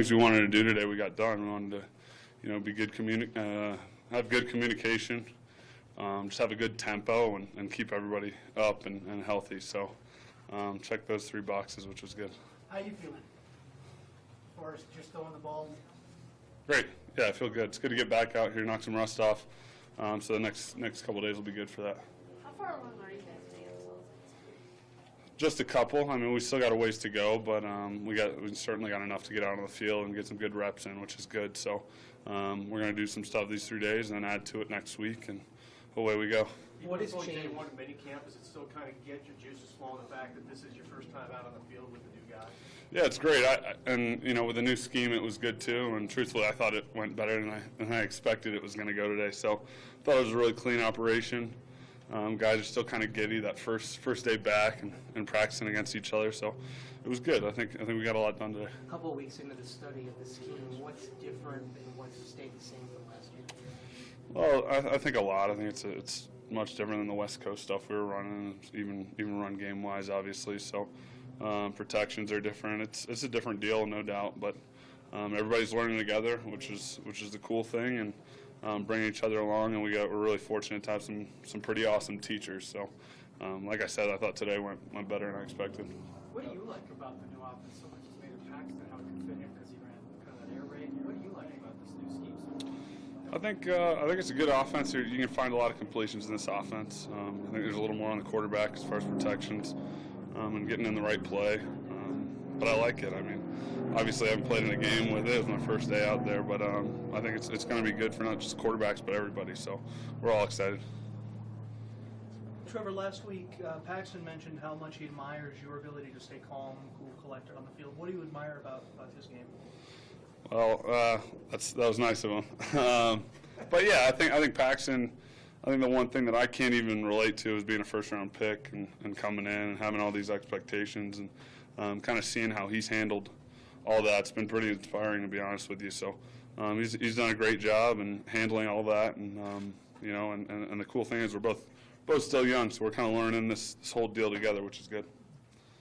things we wanted to do today we got done. We wanted to, be good have good communication, just have a good tempo, and keep everybody up and healthy. So check those 3 boxes, which was good. How you feeling? As far as just throwing the ball? Great. Yeah, I feel good. It's good to get back out here, knock some rust off. So the next couple of days will be good for that. How far along are you guys today? Just a couple. I mean, we still got a ways to go, but we certainly got enough to get out on the field and get some good reps in, which is good. So we're going to do some stuff these 3 days and then add to it next week, and away we go. What is day one of minicamp? Is it still kind of get your juices flowing, the fact that this is your first time out on the field with the new guys? Yeah, it's great. With the new scheme, it was good too. And truthfully, I thought it went better than I expected it was going to go today. So I thought it was a really clean operation. Guys are still kind of giddy that first day back and practicing against each other. So it was good. I think we got a lot done today. A couple of weeks into the study of the scheme, what's different and what's stayed the same from last year? Well, I think a lot. I think it's much different than the West Coast stuff we were running, even run game wise, obviously. So protections are different. It's a different deal, no doubt. But everybody's learning together, which is the cool thing, and bringing each other along. And we're really fortunate to have some pretty awesome teachers. So like I said, I thought today went better than I expected. What do you like about the new offense so much as made of Paxton? How it can fit him because he ran kind of that air raid. What do you like about this new scheme so much? I think it's a good offense. You can find a lot of completions in this offense. I think there's a little more on the quarterback as far as protections and getting in the right play. But I like it. I mean, obviously I haven't played in a game with it. It was my first day out there, but I think it's going to be good for not just quarterbacks but everybody. So we're all excited. Trevor, last week Paxton mentioned how much he admires your ability to stay calm, cool, collected on the field. What do you admire about his game? Well, that was nice of him. But yeah, I think Paxton. I think the one thing that I can't even relate to is being a first-round pick and coming in and having all these expectations and kind of seeing how he's handled all that. It's been pretty inspiring, to be honest with you. So he's done a great job in handling all that, and and the cool thing is we're both still young, so we're kind of learning this whole deal together, which is good.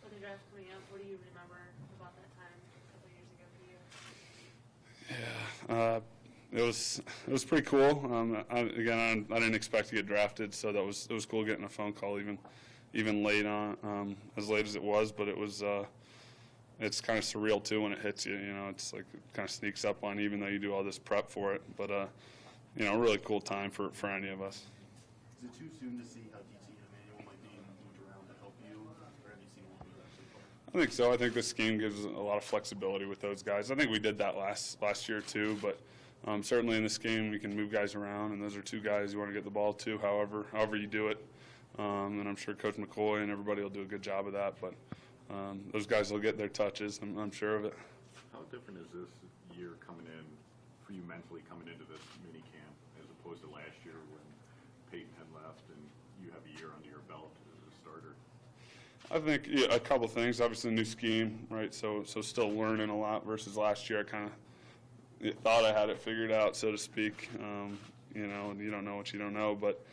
With the draft coming up, what do you remember about that time a couple years ago for you? It was pretty cool. I didn't expect to get drafted, so it was cool getting a phone call even late on, as late as it was. But it's kind of surreal too when it hits you. It's like it kind of sneaks up on you, even though you do all this prep for it. But a really cool time for any of us. Is it too soon to see how DT and Emmanuel might be moved around to help you, or have you seen what we've actually played? I think so. I think this scheme gives a lot of flexibility with those guys. I think we did that last year too, but certainly in this game we can move guys around, and those are 2 guys you want to get the ball to, however you do it. And I'm sure Coach McCoy and everybody will do a good job of that. But those guys will get their touches. I'm sure of it. How different is this year coming in for you mentally coming into this mini camp as opposed to last year when Peyton had left and you have a year under your belt as a starter? I think a couple things. Obviously, new scheme, right? So still learning a lot versus last year. I kind of thought I had it figured out, so to speak. You don't know what you don't know, but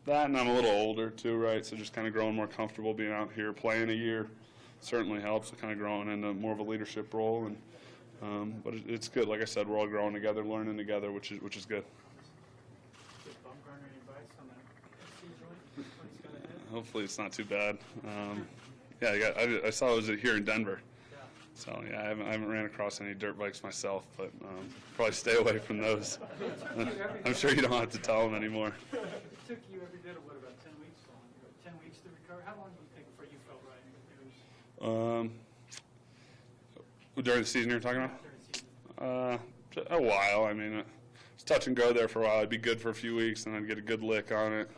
that, and I'm a little older too, right? So just kind of growing more comfortable being out here playing a year certainly helps. Kind of growing into more of a leadership role, and but it's good. Like I said, we're all growing together, learning together, which is good. Hopefully it's not too bad. I saw it was here in Denver. So yeah, I haven't ran across any dirt bikes myself, but probably stay away from those. I'm sure you don't have to tell them anymore. It took you every bit of about 10 weeks? 10 weeks to recover. How long do you think before you felt right? During the season you're talking about? A while. I mean, it's touch and go there for a while. It'd be good for a few weeks, and I'd get a good lick on it.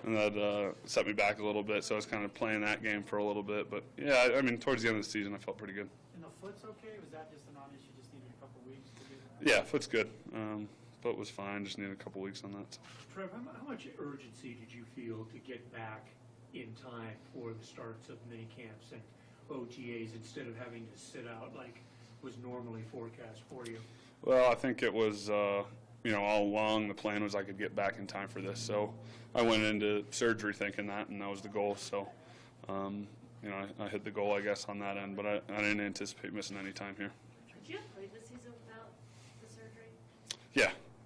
And that set me back a little bit, so I was kind of playing that game for a little bit. But, yeah, I mean, towards the end of the season, I felt pretty good. And the foot's okay? Was that just a non-issue, just needed a couple weeks to do that? Yeah, foot's good. Foot was fine, just needed a couple weeks on that. Trev, how much urgency did you feel to get back in time for the starts of mini camps and OTAs instead of having to sit out like was normally forecast for you? Well, I think it was, all along the plan was I could get back in time for this. So I went into surgery thinking that, and that was the goal. So, I hit the goal, I guess, on that end. But I didn't anticipate missing any time here. Would you have played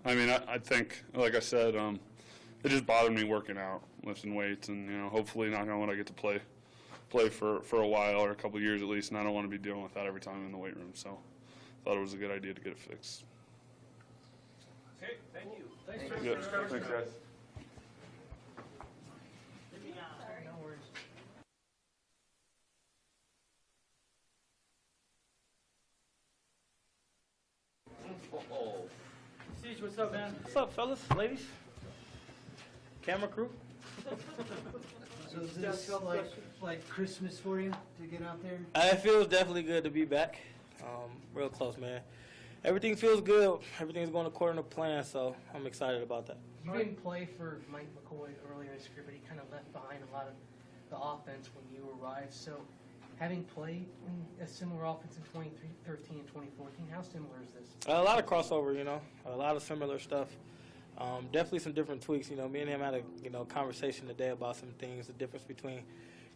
I mean, I think, like I said, it just bothered me working out, lifting weights, and hopefully, knock on wood, I get to play for a while or a couple of years at least, and I don't want to be dealing with that every time in the weight room. So, thought it was a good idea to get it fixed. Okay, thank you. Thanks, Good. Thanks, guys. No worries. Siege, what's up, man? What's up, fellas, ladies, camera crew? So is this like Christmas for you to get out there? It feels definitely good to be back. Real close, man. Everything feels good. Everything's going according to plan, so I'm excited about that. You didn't play for Mike McCoy earlier in his career, but he kind of left behind a lot of the offense when you arrived. So, having played in a similar offense in 2013 and 2014, how similar is this? A lot of crossover, a lot of similar stuff. Definitely some different tweaks. Me and him had a conversation today about some things, the difference between,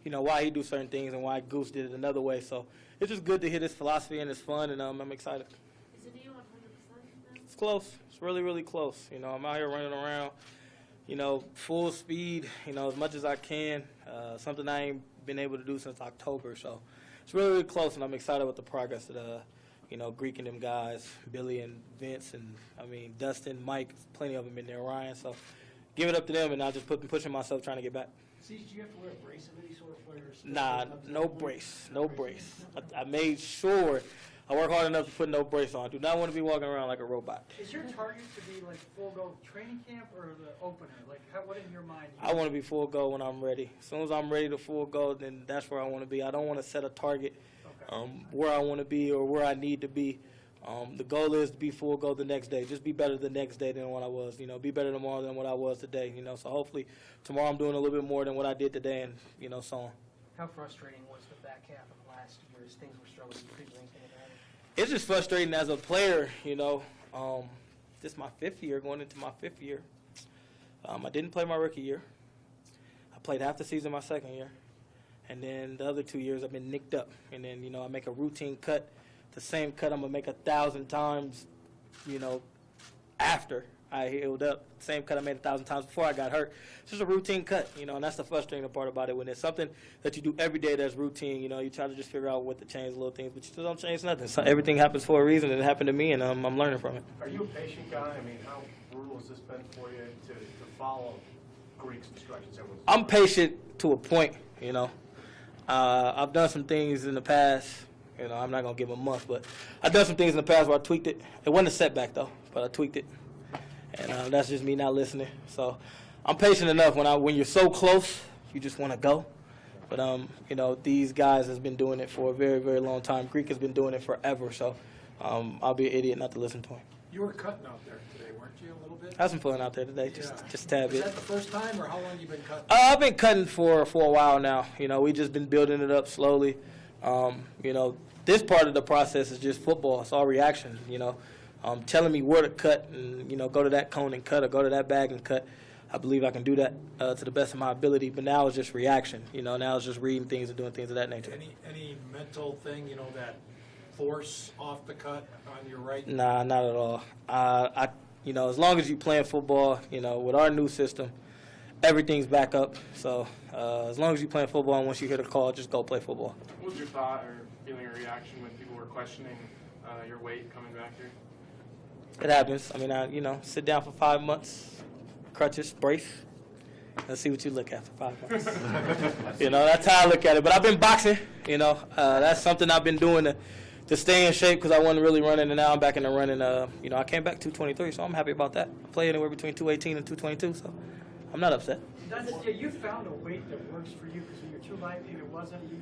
why he do certain things and why Goose did it another way. So it's just good to hear this philosophy, and it's fun, and I'm excited. Is it you 100%? It's close. It's really, really close. I'm out here running around, full speed, as much as I can. Something I ain't been able to do since October. So it's really, really close, and I'm excited with the progress that, Greek and them guys, Billy and Vince, and, Dustin, Mike, plenty of them in there, Ryan. So give it up to them, and I'll just pushing myself trying to get back. See, do you have to wear a brace of any sort for your sport? Nah, no brace. No brace. I made sure I work hard enough to put no brace on. I do not want to be walking around like a robot. Is your target to be like full go training camp or the opener? Like, what in your mind? I want to be full go when I'm ready. As soon as I'm ready to full go, then that's where I want to be. I don't want to set a target where I want to be or where I need to be. The goal is to be full go the next day. Just be better the next day than what I was. Be better tomorrow than what I was today. So hopefully tomorrow I'm doing a little bit more than what I did today, and so on. How frustrating was the back half of last year as things were struggling? You couldn't do anything about it? It's just frustrating as a player. This is my 5th year, going into my 5th year. I didn't play my rookie year. I played half the season my 2nd year. And then the other 2 years I've been nicked up. And then, I make a routine cut. The same cut I'm going to make 1,000 times, after I healed up. Same cut I made 1,000 times before I got hurt. It's just a routine cut, and that's the frustrating part about it. When it's something that you do every day that's routine, you try to just figure out what to change, little things, but you still don't change nothing. So everything happens for a reason, and it happened to me, and I'm learning from it. Are you a patient guy? How brutal has this been for you to follow Greek's instructions? I'm patient to a point, I've done some things in the past. I'm not going to give a month, but I've done some things in the past where I tweaked it. It wasn't a setback, though, but I tweaked it. And that's just me not listening. So I'm patient enough when you're so close, you just want to go. But, these guys has been doing it for a very, very long time. Greek has been doing it forever, so I'll be an idiot not to listen to him. You were cutting out there today, weren't you, a little bit? I had some fun out there today, just a tad bit. Is that the first time, or how long have you been cutting? I've been cutting for a while now. We just been building it up slowly. This part of the process is just football. It's all reaction, telling me where to cut and, go to that cone and cut or go to that bag and cut. I believe I can do that to the best of my ability, but now it's just reaction. Now it's just reading things and doing things of that nature. Any mental thing, that force off the cut on your right? Nah, not at all. As long as you playing football, with our new system, everything's back up. So as long as you playing football and once you hear the call, just go play football. What was your thought or feeling or reaction when people were questioning your weight coming back here? It happens. I sit down for 5 months, crutches, brace. Let's see what you look at for 5 months. That's how I look at it. But I've been boxing. That's something I've been doing to stay in shape because I wasn't really running, and now I'm back in the running. I came back 223, so I'm happy about that. I play anywhere between 218 and 222, so I'm not upset. You found a weight that works for you because when you're too light, it wasn't. You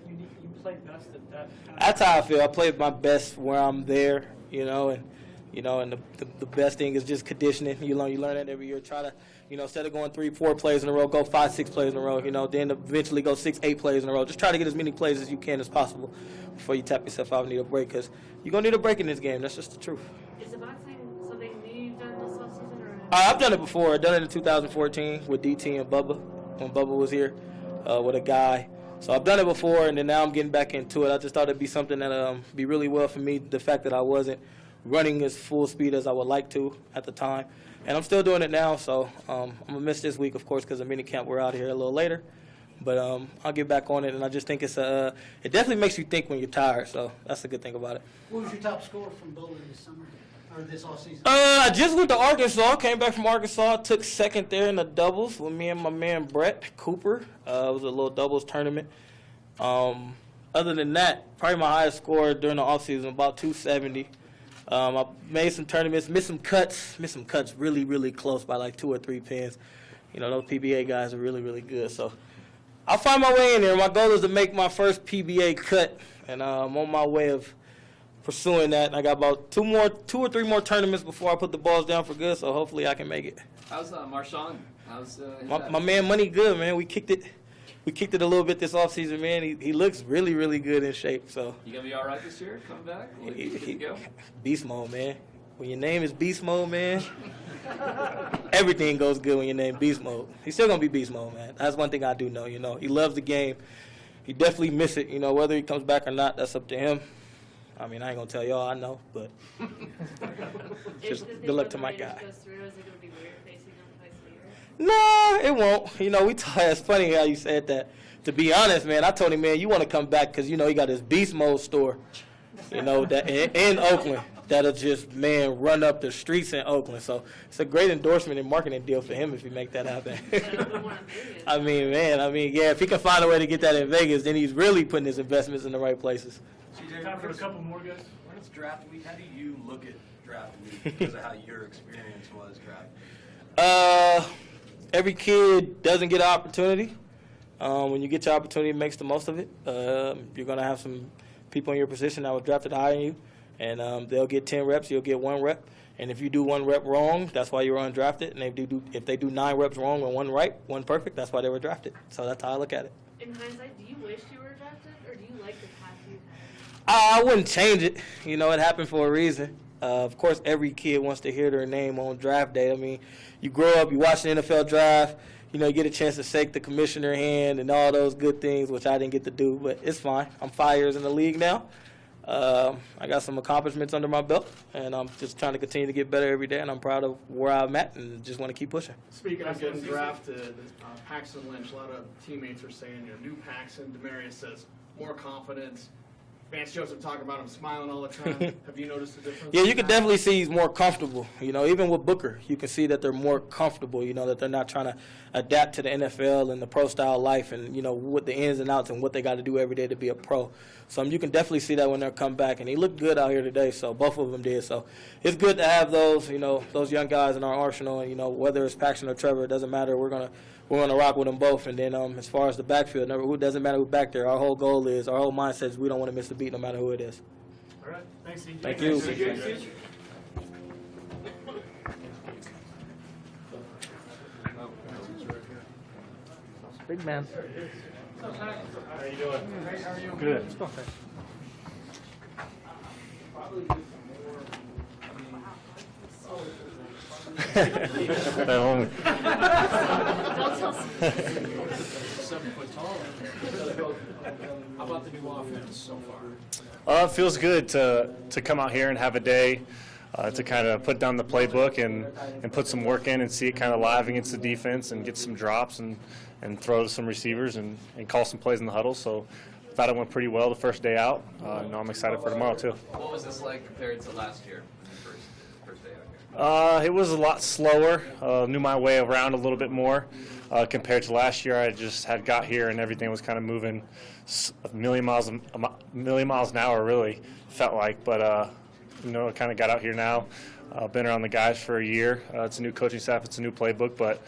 played best at that. That's how I feel. I played my best where I'm there, and the best thing is just conditioning. You learn that every year. Try to, instead of going 3-4 plays in a row, go 5-6 plays in a row. Then eventually go 6-8 plays in a row. Just try to get as many plays as you can as possible before you tap yourself out and need a break, because you're gonna need a break in this game. That's just the truth. Is the boxing something new you've done this offseason, or? I've done it before. I've done it in 2014 with DT and Bubba when Bubba was here with a guy. So I've done it before, and then now I'm getting back into it. I just thought it'd be something that be really well for me. The fact that I wasn't running as full speed as I would like to at the time. And I'm still doing it now, so I'm going to miss this week, of course, because of minicamp. We're out here a little later. But I'll get back on it, and I just think it definitely makes you think when you're tired, so that's the good thing about it. What was your top score from bowling this summer, or this offseason? I just went to Arkansas, came back from Arkansas, took second there in the doubles with me and my man Brett Cooper. It was a little doubles tournament. Other than that, probably my highest score during the offseason, about 270. I made some tournaments, missed some cuts really, really close by like 2 or 3 pins. You know, those PBA guys are really, really good, so I'll find my way in there. My goal is to make my first PBA cut, and I'm on my way of pursuing that. And I got about 2 or 3 more tournaments before I put the balls down for good, so hopefully I can make it. How's Marshawn? How's my man Money good, man. We kicked it a little bit this offseason, man. He looks really, really good in shape. So you gonna be all right this year? Coming back? Good to go? Beast mode, man. When your name is Beast Mode, man, everything goes good when your name Beast Mode. He's still going to be Beast Mode, man. That's one thing I do know, you know. He loves the game. He definitely miss it, you know. Whether he comes back or not, that's up to him. I mean, I ain't going to tell y'all, I know, but just good luck to my guy. No, it won't. You know, it's funny how you said that. To be honest, man, I told him, man, you want to come back because, you know, he got his Beast Mode store, you know, that in Oakland. That'll just, man, run up the streets in Oakland. So it's a great endorsement and marketing deal for him if he make that happen. I mean, yeah, if he can find a way to get that in Vegas, then he's really putting his investments in the right places. Time for a couple more, guys. When it's draft week, how do you look at draft week because of how your experience was draft week? Every kid doesn't get an opportunity. When you get your opportunity, makes the most of it. You're going to have some people in your position that were drafted higher than you. And they'll get 10 reps, you'll get 1 rep. And if you do 1 rep wrong, that's why you're undrafted. And if they do 9 reps wrong and 1 right, 1 perfect, that's why they were drafted. So that's how I look at it. In hindsight, do you wish you were drafted, or do you like the path you had? I wouldn't change it. You know, it happened for a reason. Of course, every kid wants to hear their name on draft day. I mean, you grow up, you watch the NFL draft, you know, you get a chance to shake the commissioner hand and all those good things, which I didn't get to do. But it's fine. I'm 5 years in the league now. I got some accomplishments under my belt, and I'm just trying to continue to get better every day, and I'm proud of where I'm at and just want to keep pushing. Speaking of getting drafted, Paxton Lynch, a lot of teammates are saying, you know, new Paxton, Demarius says more confidence. Vance Joseph talking about him smiling all the time. Have you noticed a difference? Yeah, you can definitely see he's more comfortable. You know, even with Booker, you can see that they're more comfortable, you know, that they're not trying to adapt to the NFL and the pro-style life and, you know, with the ins and outs and what they got to do every day to be a pro. So you can definitely see that when they come back. And he looked good out here today, so both of them did. So it's good to have those, you know, those young guys in our arsenal. And, you know, whether it's Paxton or Trevor, it doesn't matter. We're gonna rock with them both. And then as far as the backfield, it doesn't matter who's back there. Our whole mindset is we don't want to miss a beat no matter who it is. All right. Thanks, CJ. Thank you. Big man. How you doing? How are you? Good. Don't tell 7 foot tall. How about the new offense so far? It feels good to come out here and have a day to kind of put down the playbook and put some work in and see it kind of live against the defense and get some drops and throw to some receivers and call some plays in the huddle. So I thought it went pretty well the first day out. I'm excited for tomorrow too. What was this like compared to last year, first day out here? It was a lot slower. Knew my way around a little bit more compared to last year. I just had got here and everything was kind of moving a million miles an hour, really felt like. But you know, I kind of got out here now. Been around the guys for a year. It's a new coaching staff. It's a new playbook, but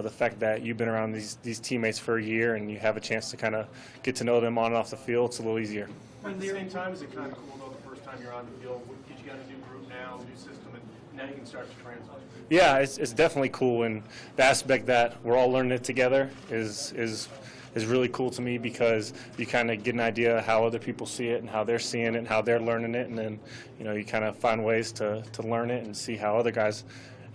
the fact that you've been around these teammates for a year and you have a chance to kind of get to know them on and off the field, it's a little easier. At the same time, is it kind of cool though the first time you're on the field? Did you got a new group now, new system, and now you can start to translate? Yeah, it's definitely cool, and the aspect that we're all learning it together is really cool to me because you kind of get an idea of how other people see it and how they're seeing it and how they're learning it, and then you know you kind of find ways to learn it and see how other guys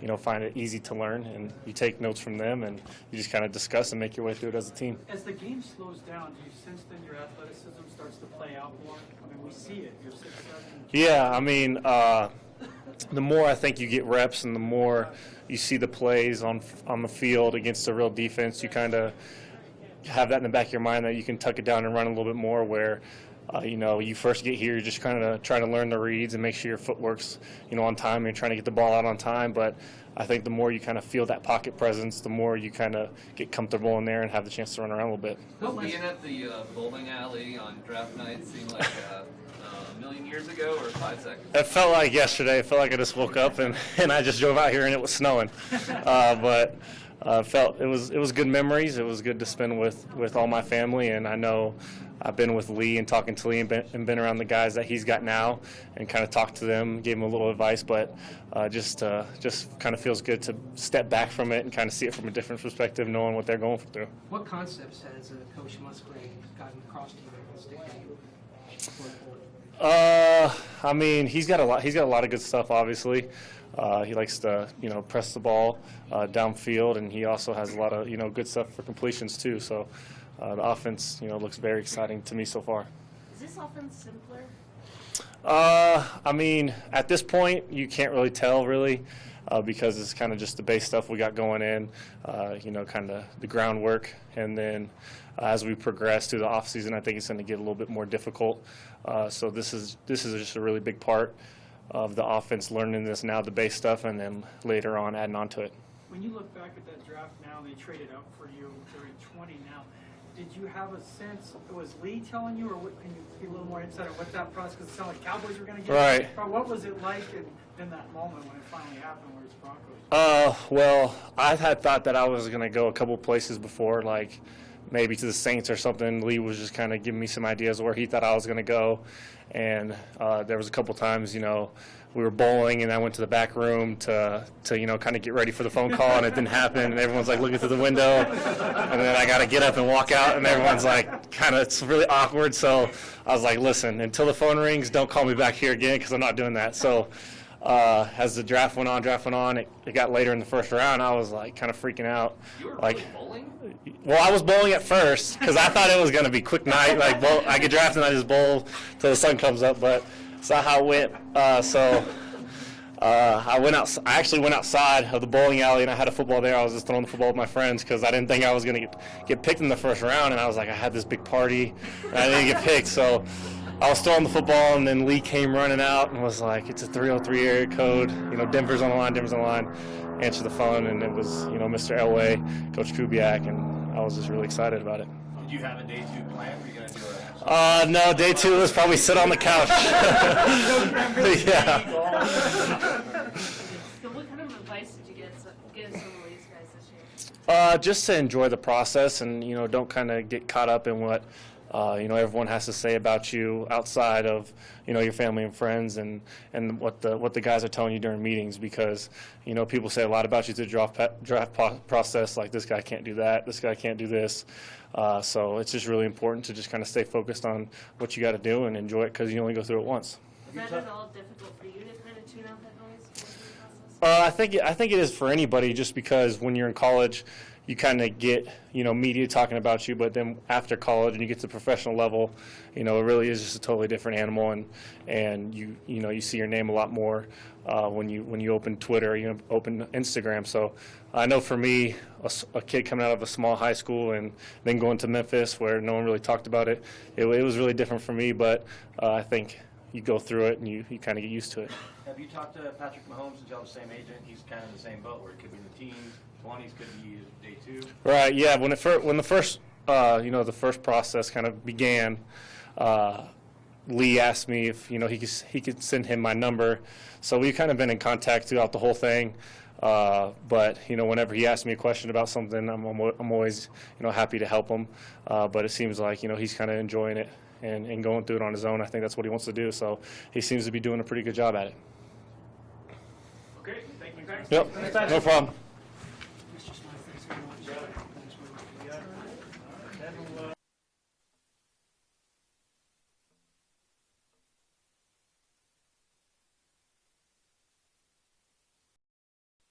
you know find it easy to learn, and you take notes from them and you just kind of discuss and make your way through it as a team. As the game slows down, do you sense then your athleticism starts to play out more? I mean, we see it. You're 6'7". Yeah, I mean, the more I think you get reps and the more you see the plays on the field against a real defense, you kind of have that in the back of your mind that you can tuck it down and run a little bit more where, you first get here, you're just kind of trying to learn the reads and make sure your footwork's, on time and you're trying to get the ball out on time. But I think the more you kind of feel that pocket presence, the more you kind of get comfortable in there and have the chance to run around a little bit. Does being at the bowling alley on draft night seem like a million years ago or 5 seconds? It felt like yesterday. It felt like I just woke up and I just drove out here and it was snowing. But it was good memories. It was good to spend with all my family, and I know I've been with Lee and talking to Lee and been around the guys that he's got now and kind of talked to them, gave them a little advice, but just kind of feels good to step back from it and kind of see it from a different perspective, knowing what they're going through. What concepts has Coach Musgrave gotten across to you that stick with you? He's got a lot. He's got a lot of good stuff. Obviously, he likes to press the ball downfield, and he also has a lot of good stuff for completions too. So the offense looks very exciting to me so far. Is this offense simpler? At this point, you can't really tell because it's kind of just the base stuff we got going in, kind of the groundwork, and then as we progress through the offseason, I think it's going to get a little bit more difficult. So this is just a really big part of the offense, learning this now, the base stuff, and then later on adding on to it. When you look back at that draft now, they traded up for you. They're at 20 now. Did you have a sense, was Lee telling you, or can you be a little more insight on what that process, because it sounded like Cowboys were going to get right. it. But what was it like in that moment when it finally happened where it's Broncos? Well, I had thought that I was going to go a couple places before, like maybe to the Saints or something. Lee was just kind of giving me some ideas where he thought I was going to go. And there was a couple times, we were bowling and I went to the back room to kind of get ready for the phone call, and it didn't happen, and everyone's like looking through the window, and then I got to get up and walk out, and everyone's like it's really awkward. So I was like, listen, until the phone rings, don't call me back here again, because I'm not doing that. So as the draft went on, it got later in the first round. I was like kind of freaking out. You were like, really bowling? Well, I was bowling at first because I thought it was going to be quick night. Like, I get drafted and I just bowl till the sun comes up. But that's not how it went. I went out. I actually went outside of the bowling alley and I had a football there. I was just throwing the football with my friends because I didn't think I was going to get picked in the first round. And I was like, I had this big party and I didn't get picked. So I was throwing the football, and then Lee came running out and was like, it's a 303 area code. Denver's on the line. Answered the phone, and it was, Mr. Elway, Coach Kubiak, and I was just really excited about it. Did you have a day 2 plan? Were you going to do it? No, day 2 was probably sit on the couch. Yeah. So what kind of advice did you give some of these guys this year? Just to enjoy the process and, don't kind of get caught up in what, everyone has to say about you outside of, your family and friends and what the guys are telling you during meetings, because, people say a lot about you through the draft process, like this guy can't do that, this guy can't do this. So it's just really important to just kind of stay focused on what you got to do and enjoy it, because you only go through it once. Is that at all difficult for you to kind of tune out that noise? I think it is for anybody, just because when you're in college, you kind of get, media talking about you, but then after college and you get to the professional level, it really is just a totally different animal, and you see your name a lot more when you open Twitter, open Instagram. So I know for me, a kid coming out of a small high school and then going to Memphis where no one really talked about it, it was really different for me, but I think you go through it and you kind of get used to it. Have you talked to Patrick Mahomes, since y'all the same agent? He's kind of the same boat, where it could be the teens, 20s, could be day 2. Right. Yeah. When the first process kind of began, Lee asked me if he could send him my number. So we've kind of been in contact throughout the whole thing. But whenever he asks me a question about something, I'm always happy to help him. But it seems like he's kind of enjoying it and going through it on his own. I think that's what he wants to do. So he seems to be doing a pretty good job at it. Okay, thank you. Yep. No problem.